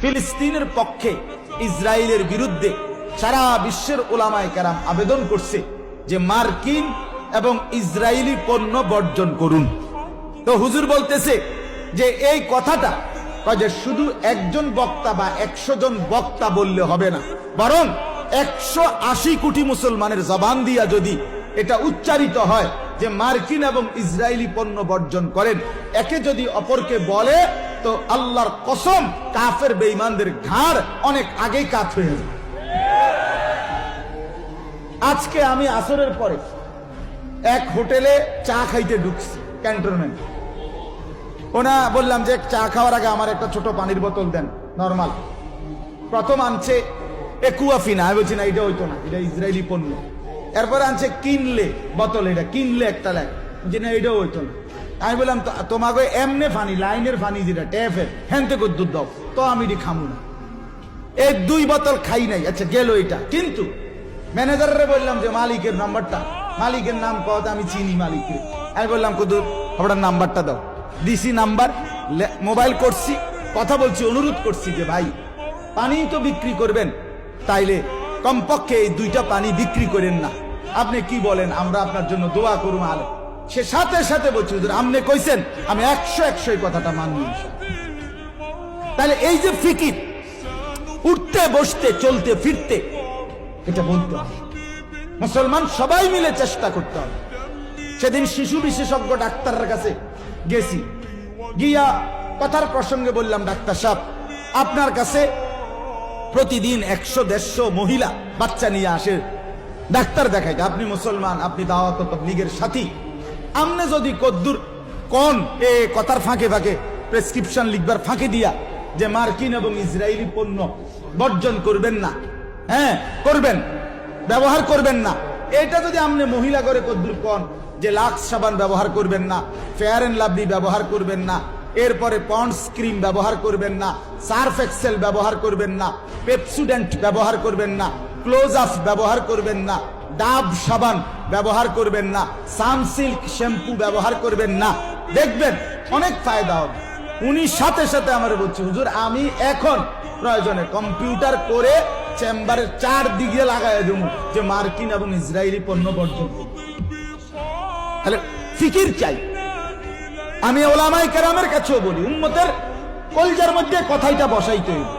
ফিলিস্তিনের পক্ষে ইসরায়েলের বিরুদ্ধে সারা বিশ্বের উলামায়ে কেরাম আবেদন করছে যে মার্কিন এবং ইসরায়েলি পণ্য বর্জন করুন। তো হুজুর বলতেছে যে এই কথাটা যে শুধু একজন বক্তা বা 100 জন বক্তা বললে হবে না, বরং 180 কোটি মুসলমানের জবান দিয়া যদি এটা উচ্চারিত হয় যে মার্কিন এবং ইসরায়েলি পণ্য বর্জন করেন, একে যদি অপরকে বলে তো আল্লাহর কসম কাফের বেঈমানদের ঘাড় অনেক আগেই কাত হয়ে যাবে। আজকে আমি আসরের পরে এক হোটেলে চা খাইতে ঢুকছি ক্যান্টনমেন্ট। ওনা বললাম যে চা খাওয়ার আগে আমার একটা ছোট পানির বোতল দেন নরমাল। প্রথম আনছে একুয়াফিনা, আমি বলছি না এটা হইতো না, এটা ইসরায়েলি পণ্য। এরপরে আনছে কিনলে বোতল, এটা কিনলে একটা লেখ, বলছি না এটাও হইতো না। আমি বললাম তোমাকে এমনে ফানি লাইনের ফানি যেটা ট্যাপের হ্যান থেকে দুধ দাও, তো আমি এটি খামু না। এই 2 বোতল খাই নাই, আচ্ছা গেল এটা। কিন্তু ম্যানেজারে বললাম যে মালিকের নাম্বারটা, মালিকের নাম কত আমি চিনি মালিককে। আমি বললাম কুদুর আপনার নাম্বারটা দাও, ডিসি নাম্বার মোবাইল করছি, কথা বলছি, অনুরোধ করছি যে ভাই পানি তো বিক্রি করবেন, তাইলে কমপক্ষে এই 2টা পানি বিক্রি করেন না। আপনি কি বলেন, আমরা আপনার জন্য দোয়া করুন। আলে সে সাথে সাথে বলছি হুজুর আপনি কইছেন, আমি 100 এই কথাটা মানব। তাহলে এই যে ফিকির, উঠতে বসতে চলতে ফিরতে, এটা বলতে হবে। মুসলমান সবাই মিলে চেষ্টা করতে হবে। সেদিন শিশু বিশেষজ্ঞ ডাক্তারের কাছে গেছি, গিয়া কথার প্রসঙ্গে বললাম ডাক্তার সাহেব আপনার কাছে প্রতিদিন 100-150 মহিলা বাচ্চা নিয়ে আসে ডাক্তার দেখাইতে, আপনি মুসলমান, আপনি দাওয়াত তাবলীগের সাথী, আমনে যদি কদ্দুর কোন এ কথার ফাঁকে ফাঁকে প্রেসক্রিপশন লিখবার ফাঁকে দিয়া যে মার্কিন এবং ইসরায়েলি পণ্য বর্জন করবেন না, হ্যাঁ করবেন, ব্যবহার করবেন না, এটা যদি আমনে মহিলা করে কদ্দুর কোন যে লাক্স সাবান ব্যবহার করবেন না, ফেয়ার এন্ড লাভলি ব্যবহার করবেন না, এরপরে পন্ডস ক্রিম ব্যবহার করবেন না, সার্ফ এক্সেল ব্যবহার করবেন না, পেপসুডেন্ট ব্যবহার করবেন না, ক্লোজ আপ ব্যবহার করবেন না, ডাব সাবান ব্যবহার করবেন না, সানসিল্ক শ্যাম্পু ব্যবহার করবেন না, দেখবেন অনেক ফায়দা হবে। উনি সাথে সাথে আমার বলছে হুজুর আমি এখন প্রয়োজনে কম্পিউটার করে চেম্বারের 4 দিকে লাগাই দেব যে মার্কিন এবং ইসরায়েলি পণ্য বর্জন করব। তাহলে ফিকির চাই। আমি ওলামায়ে কেরামের কাছেও বলি উম্মতের কলজার মধ্যে কথাইটা বসাইতে হইবে।